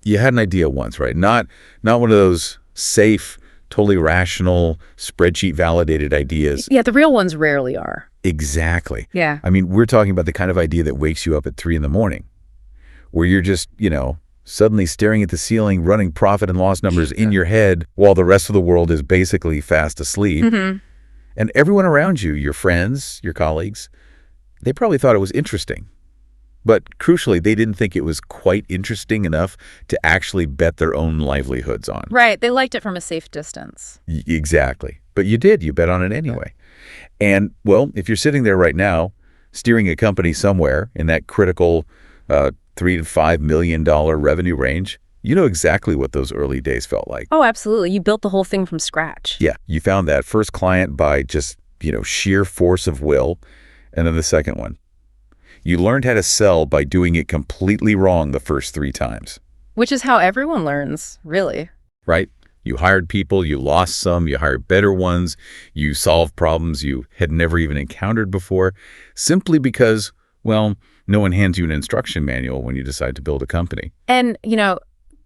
You had an idea once, right? Not one of those safe, totally rational, spreadsheet-validated ideas. Yeah, the real ones rarely are. Exactly. Yeah. I mean, we're talking about the kind of idea that wakes you up at 3 a.m, where you're just, suddenly staring at the ceiling, running profit and loss numbers in your head while the rest of the world is basically fast asleep. Mm-hmm. And everyone around you, your friends, your colleagues, they probably thought it was interesting. But crucially, they didn't think it was quite interesting enough to actually bet their own livelihoods on. Right. They liked it from a safe distance. Exactly. But you did. You bet on it anyway. And, well, if you're sitting there right now, steering a company somewhere in that critical $3 to $5 million revenue range, you know exactly what those early days felt like. Oh, absolutely. You built the whole thing from scratch. Yeah. You found that first client by just, sheer force of will. And then the second one. You learned how to sell by doing it completely wrong the first 3 times. Which is how everyone learns, really. Right? You hired people, you lost some, you hired better ones, you solved problems you had never even encountered before, simply because, well, no one hands you an instruction manual when you decide to build a company. And,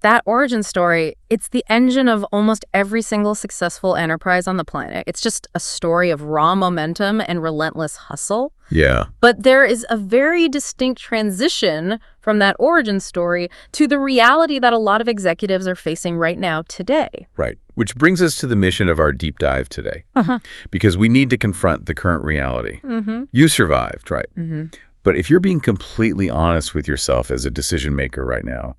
that origin story, it's the engine of almost every single successful enterprise on the planet. It's just a story of raw momentum and relentless hustle. Yeah. But there is a very distinct transition from that origin story to the reality that a lot of executives are facing right now today. Right. Which brings us to the mission of our deep dive today. Because we need to confront the current reality. You survived, right? But if you're being completely honest with yourself as a decision maker right now,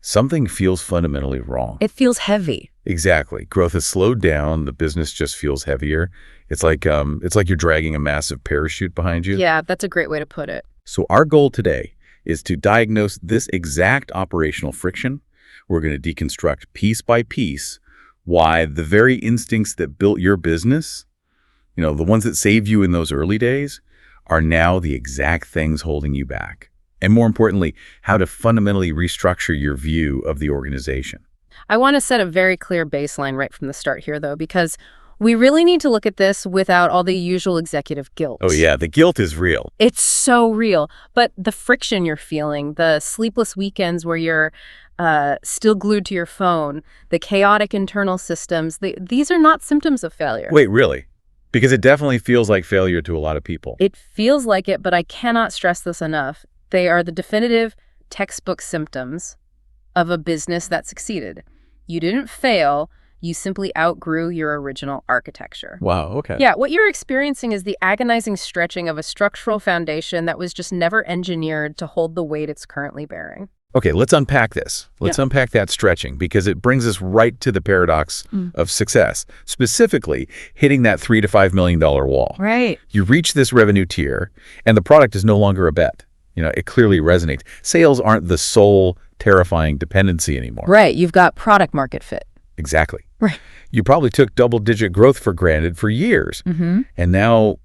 something feels fundamentally wrong. It feels heavy. Exactly. Growth has slowed down. The business just feels heavier. It's like you're dragging a massive parachute behind you. Yeah, that's a great way to put it. So our goal today is to diagnose this exact operational friction. We're going to deconstruct piece by piece why the very instincts that built your business, the ones that saved you in those early days, are now the exact things holding you back. And more importantly, how to fundamentally restructure your view of the organization. I want to set a very clear baseline right from the start here, though, because we really need to look at this without all the usual executive guilt. Oh, yeah, the guilt is real. It's so real. But the friction you're feeling, the sleepless weekends where you're still glued to your phone, the chaotic internal systems, these are not symptoms of failure. Wait, really? Because it definitely feels like failure to a lot of people. It feels like it, but I cannot stress this enough. They are the definitive textbook symptoms of a business that succeeded. You didn't fail, you simply outgrew your original architecture. Wow, okay. Yeah, what you're experiencing is the agonizing stretching of a structural foundation that was just never engineered to hold the weight it's currently bearing. Okay, let's unpack this. Let's unpack that stretching, because it brings us right to the paradox of success, specifically hitting that $3 to $5 million wall. Right. You reach this revenue tier, and the product is no longer a bet. It clearly resonates. Sales aren't the sole terrifying dependency anymore. Right. You've got product market fit. Exactly. Right. You probably took double-digit growth for granted for years. And now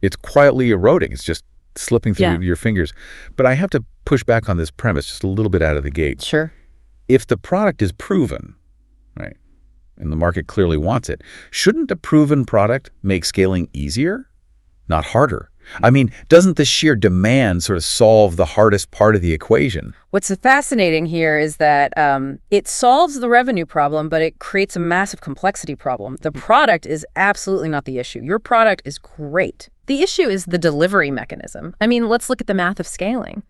it's quietly eroding. It's just slipping through your fingers. But I have to push back on this premise just a little bit out of the gate. Sure. If the product is proven, right, and the market clearly wants it, shouldn't a proven product make scaling easier, not harder? I mean, doesn't the sheer demand sort of solve the hardest part of the equation? What's fascinating here is that it solves the revenue problem, but it creates a massive complexity problem. The product is absolutely not the issue. Your product is great. The issue is the delivery mechanism. I mean, let's look at the math of scaling.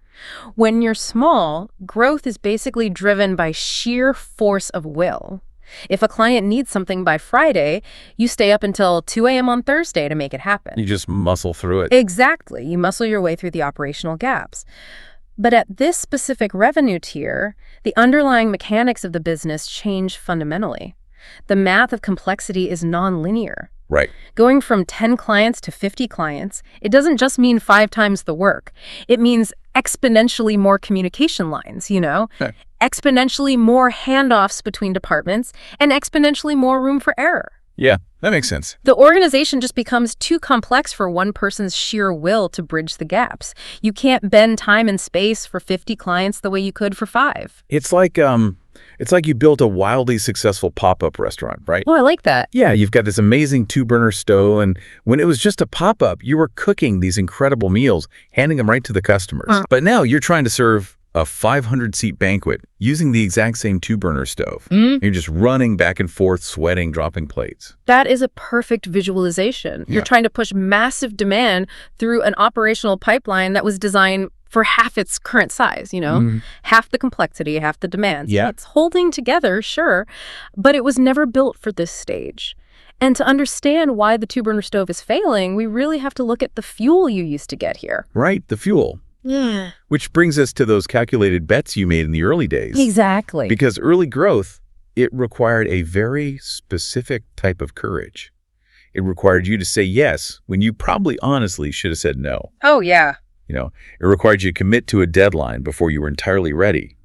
When you're small, growth is basically driven by sheer force of will. If a client needs something by Friday, you stay up until 2 a.m. on Thursday to make it happen. You just muscle through it. Exactly. You muscle your way through the operational gaps. But at this specific revenue tier, the underlying mechanics of the business change fundamentally. The math of complexity is nonlinear. Right. Going from 10 clients to 50 clients, it doesn't just mean 5 times the work. It means exponentially more communication lines, Okay. Exponentially more handoffs between departments, and exponentially more room for error. Yeah, that makes sense. The organization just becomes too complex for one person's sheer will to bridge the gaps. You can't bend time and space for 50 clients the way you could for 5. It's like you built a wildly successful pop-up restaurant, right? Oh, I like that. Yeah, you've got this amazing 2-burner stove, and when it was just a pop-up, you were cooking these incredible meals, handing them right to the customers. But now you're trying to serve a 500-seat banquet using the exact same two-burner stove. You're just running back and forth, sweating, dropping plates. That is a perfect visualization. You're trying to push massive demand through an operational pipeline that was designed for half its current size, half the complexity, half the demands. Yeah. It's holding together, sure, but it was never built for this stage. And to understand why the two-burner stove is failing, we really have to look at the fuel you used to get here. Right, the fuel. Yeah. Which brings us to those calculated bets you made in the early days. Exactly. Because early growth, it required a very specific type of courage. It required you to say yes when you probably honestly should have said no. Oh, yeah. It required you to commit to a deadline before you were entirely ready.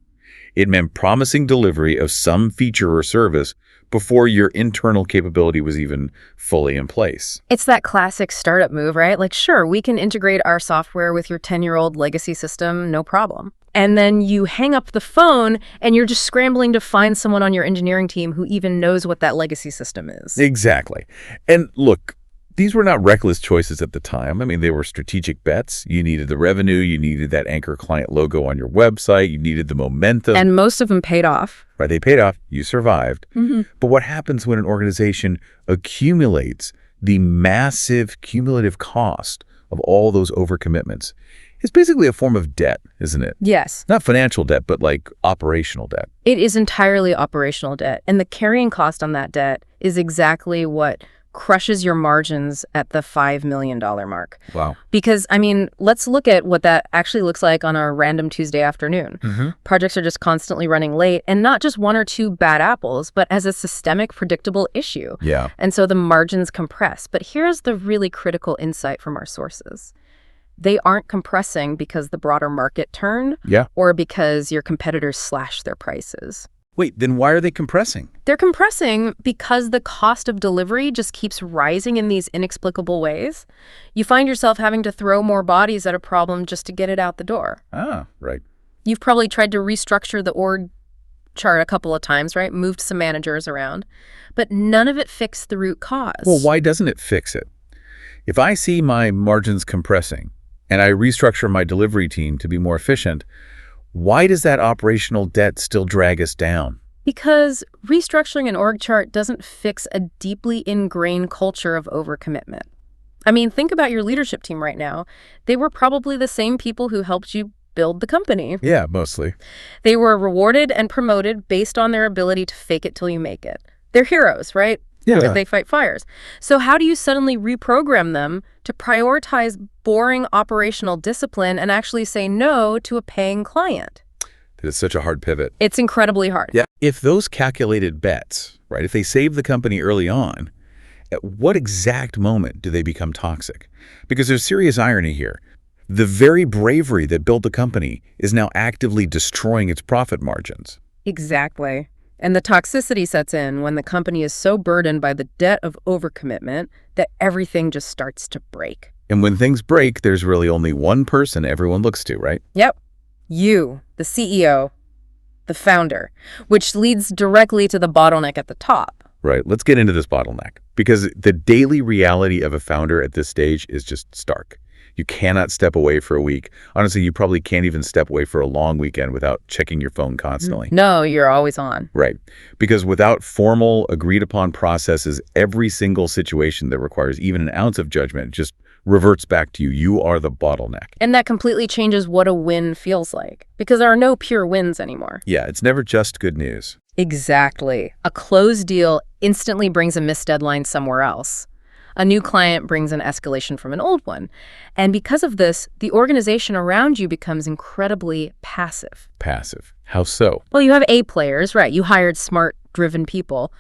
It meant promising delivery of some feature or service before your internal capability was even fully in place. It's that classic startup move, right? Like, sure, we can integrate our software with your 10-year-old legacy system, no problem. And then you hang up the phone and you're just scrambling to find someone on your engineering team who even knows what that legacy system is. Exactly. And look, these were not reckless choices at the time. I mean, they were strategic bets. You needed the revenue. You needed that anchor client logo on your website. You needed the momentum. And most of them paid off. Right, they paid off. You survived. But what happens when an organization accumulates the massive cumulative cost of all those overcommitments? It's basically a form of debt, isn't it? Yes. Not financial debt, but like operational debt. It is entirely operational debt. And the carrying cost on that debt is exactly what crushes your margins at the $5 million mark. Wow. Because, let's look at what that actually looks like on a random Tuesday afternoon. Projects are just constantly running late, and not just one or two bad apples, but as a systemic, predictable issue. Yeah. And so the margins compress. But here's the really critical insight from our sources. They aren't compressing because the broader market turned or because your competitors slashed their prices. Wait, then why are they compressing? They're compressing because the cost of delivery just keeps rising in these inexplicable ways. You find yourself having to throw more bodies at a problem just to get it out the door. Ah, right. You've probably tried to restructure the org chart a couple of times, right? Moved some managers around. But none of it fixed the root cause. Well, why doesn't it fix it? If I see my margins compressing and I restructure my delivery team to be more efficient, why does that operational debt still drag us down? Because restructuring an org chart doesn't fix a deeply ingrained culture of overcommitment. Think about your leadership team right now. They were probably the same people who helped you build the company. Yeah, mostly. They were rewarded and promoted based on their ability to fake it till you make it. They're heroes, right? Yeah. They fight fires. So how do you suddenly reprogram them to prioritize boring operational discipline and actually say no to a paying client? That is such a hard pivot. It's incredibly hard. Yeah. If those calculated bets, right, if they save the company early on, at what exact moment do they become toxic? Because there's serious irony here. The very bravery that built the company is now actively destroying its profit margins. Exactly. And the toxicity sets in when the company is so burdened by the debt of overcommitment that everything just starts to break. And when things break, there's really only one person everyone looks to, right? Yep. You, the CEO, the founder, which leads directly to the bottleneck at the top. Right. Let's get into this bottleneck, because the daily reality of a founder at this stage is just stark. You cannot step away for a week. Honestly, you probably can't even step away for a long weekend without checking your phone constantly. No, you're always on. Right. Because without formal, agreed-upon processes, every single situation that requires even an ounce of judgment just reverts back to you. You are the bottleneck. And that completely changes what a win feels like, because there are no pure wins anymore. Yeah, it's never just good news. Exactly. A closed deal instantly brings a missed deadline somewhere else. A new client brings an escalation from an old one. And because of this, the organization around you becomes incredibly passive. Passive. How so? Well, you have A players, right? You hired smart, driven people.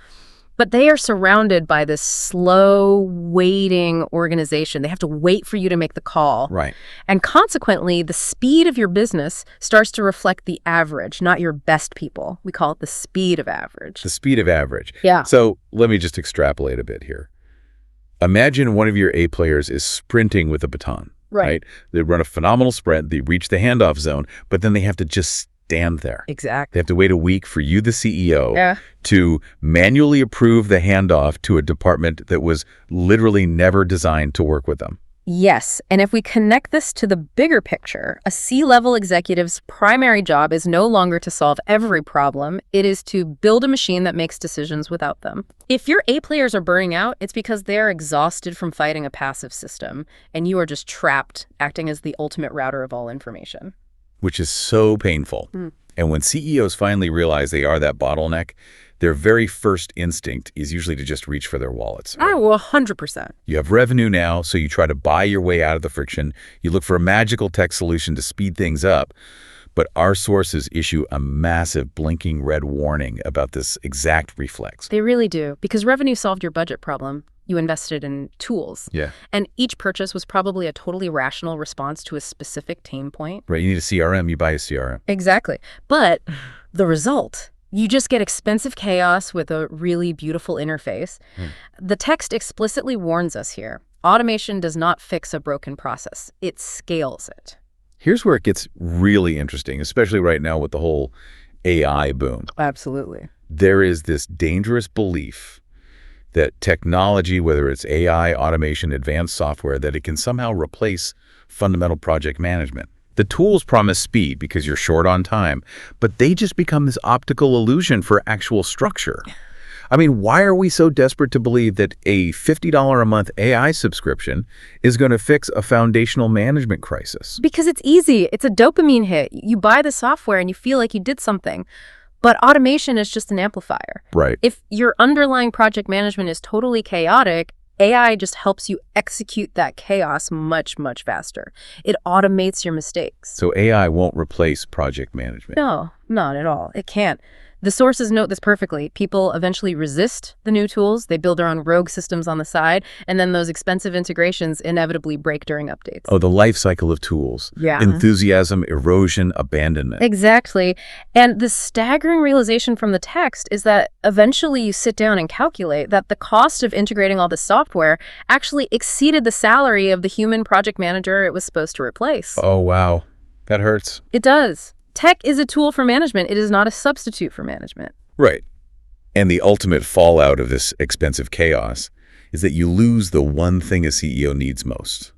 But they are surrounded by this slow, waiting organization. They have to wait for you to make the call. Right. And consequently, the speed of your business starts to reflect the average, not your best people. We call it the speed of average. The speed of average. Yeah. So let me just extrapolate a bit here. Imagine one of your A players is sprinting with a baton, right? They run a phenomenal sprint, they reach the handoff zone, but then they have to just stand there. Exactly. They have to wait a week for you, the CEO, to manually approve the handoff to a department that was literally never designed to work with them. Yes, and if we connect this to the bigger picture, a C-level executive's primary job is no longer to solve every problem. It is to build a machine that makes decisions without them. If your A players are burning out, it's because they're exhausted from fighting a passive system, and you are just trapped, acting as the ultimate router of all information. Which is so painful. And when CEOs finally realize they are that bottleneck, their very first instinct is usually to just reach for their wallets. Well, 100%. You have revenue now, so you try to buy your way out of the friction. You look for a magical tech solution to speed things up. But our sources issue a massive blinking red warning about this exact reflex. They really do, because revenue solved your budget problem. You invested in tools. Yeah. And each purchase was probably a totally rational response to a specific pain point. Right, you need a CRM, you buy a CRM. Exactly. But the result, you just get expensive chaos with a really beautiful interface. The text explicitly warns us here. Automation does not fix a broken process. It scales it. Here's where it gets really interesting, especially right now with the whole AI boom. Absolutely. There is this dangerous belief that technology, whether it's AI, automation, advanced software, that it can somehow replace fundamental project management. The tools promise speed because you're short on time, but they just become this optical illusion for actual structure. I mean, why are we so desperate to believe that a $50 a month AI subscription is going to fix a foundational management crisis? Because it's easy. It's a dopamine hit. You buy the software and you feel like you did something. But automation is just an amplifier. Right. If your underlying project management is totally chaotic, AI just helps you execute that chaos much, much faster. It automates your mistakes. So AI won't replace project management. No, not at all. It can't. The sources note this perfectly. People eventually resist the new tools. They build their own rogue systems on the side, and then those expensive integrations inevitably break during updates. Oh, the life cycle of tools. Yeah. Enthusiasm, erosion, abandonment. Exactly. And the staggering realization from the text is that eventually you sit down and calculate that the cost of integrating all this software actually exceeded the salary of the human project manager it was supposed to replace. Oh, wow. That hurts. It does. Tech is a tool for management. It is not a substitute for management. Right. And the ultimate fallout of this expensive chaos is that you lose the one thing a CEO needs most.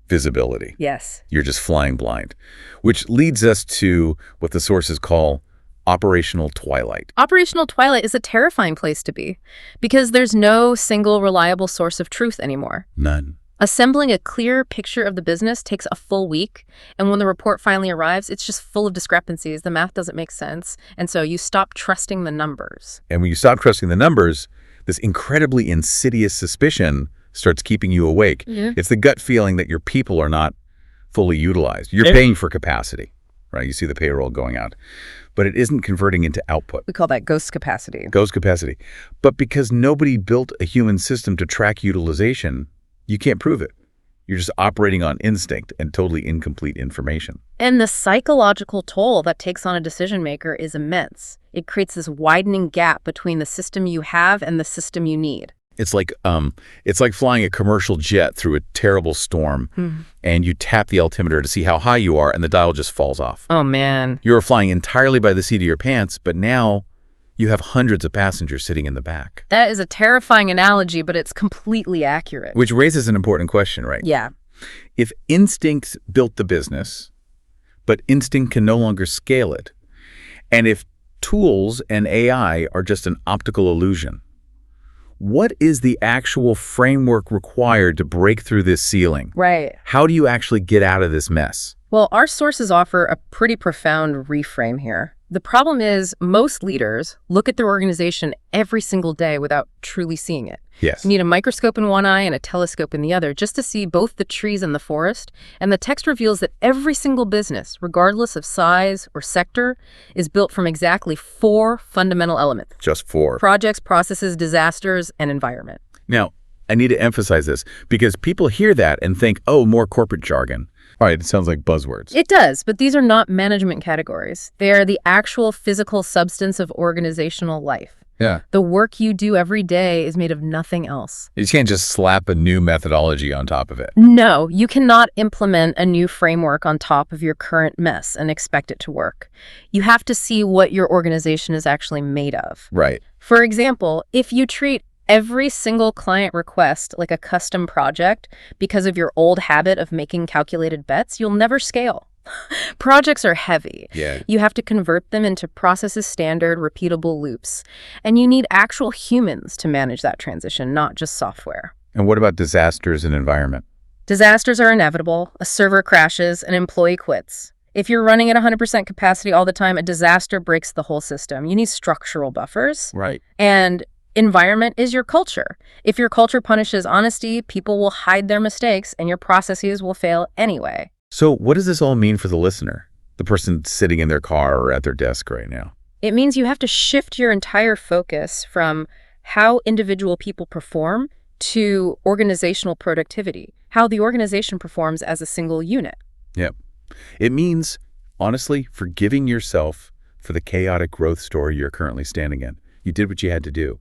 Visibility. Yes. You're just flying blind, which leads us to what the sources call operational twilight. Operational twilight is a terrifying place to be because there's no single reliable source of truth anymore. None. Assembling a clear picture of the business takes a full week, and when the report finally arrives, it's just full of discrepancies. The math doesn't make sense, and so you stop trusting the numbers. And when you stop trusting the numbers, this incredibly insidious suspicion starts keeping you awake. Yeah. It's the gut feeling that your people are not fully utilized. You're paying for capacity, right? You see the payroll going out, but it isn't converting into output. We call that ghost capacity. Ghost capacity. But because nobody built a human system to track utilization, you can't prove it. You're just operating on instinct and totally incomplete information. And the psychological toll that takes on a decision maker is immense. It creates this widening gap between the system you have and the system you need. It's like flying a commercial jet through a terrible storm, and you tap the altimeter to see how high you are, and the dial just falls off. Oh, man. You were flying entirely by the seat of your pants, but now you have hundreds of passengers sitting in the back. That is a terrifying analogy, but it's completely accurate. Which raises an important question, right? Yeah. If instinct built the business, but instinct can no longer scale it, and if tools and AI are just an optical illusion, what is the actual framework required to break through this ceiling? Right. How do you actually get out of this mess? Well, our sources offer a pretty profound reframe here. The problem is most leaders look at their organization every single day without truly seeing it. Yes. You need a microscope in one eye and a telescope in the other just to see both the trees and the forest. And the text reveals that every single business, regardless of size or sector, is built from exactly 4 fundamental elements. Just 4. Projects, processes, disasters, and environment. Now, I need to emphasize this because people hear that and think, oh, more corporate jargon. All right, it sounds like buzzwords. It does, but these are not management categories. They are the actual physical substance of organizational life. Yeah. The work you do every day is made of nothing else. You can't just slap a new methodology on top of it. No, you cannot implement a new framework on top of your current mess and expect it to work. You have to see what your organization is actually made of. Right. For example, if you treat every single client request, like a custom project, because of your old habit of making calculated bets, you'll never scale. Projects are heavy. Yeah. You have to convert them into processes standard, repeatable loops. And you need actual humans to manage that transition, not just software. And what about disasters and environment? Disasters are inevitable. A server crashes, an employee quits. If you're running at 100% capacity all the time, a disaster breaks the whole system. You need structural buffers. Right. And environment is your culture. If your culture punishes honesty, people will hide their mistakes and your processes will fail anyway. So what does this all mean for the listener, the person sitting in their car or at their desk right now? It means you have to shift your entire focus from how individual people perform to organizational productivity, how the organization performs as a single unit. Yep. It means, honestly, forgiving yourself for the chaotic growth story you're currently standing in. You did what you had to do.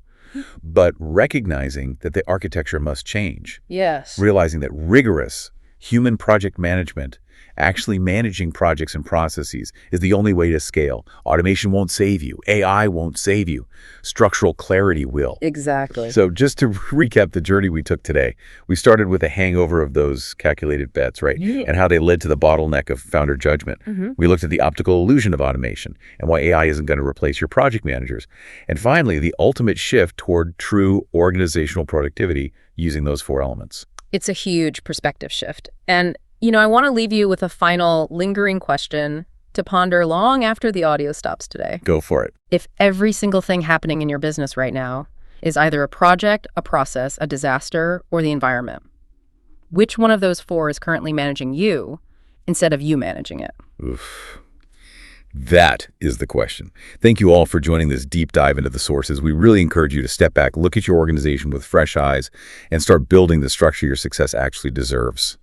But recognizing that the architecture must change. Yes. Realizing that rigorous human project management, actually managing projects and processes, is the only way to scale. Automation won't save you. AI won't save you. Structural clarity will. Exactly. So just to recap the journey we took today, we started with a hangover of those calculated bets, right? Yeah. And how they led to the bottleneck of founder judgment. We looked at the optical illusion of automation and why AI isn't going to replace your project managers. And finally, the ultimate shift toward true organizational productivity using those 4 elements. It's a huge perspective shift. And, I want to leave you with a final lingering question to ponder long after the audio stops today. Go for it. If every single thing happening in your business right now is either a project, a process, a disaster, or the environment, which one of those 4 is currently managing you instead of you managing it? Oof. That is the question. Thank you all for joining this deep dive into the sources. We really encourage you to step back, look at your organization with fresh eyes, and start building the structure your success actually deserves.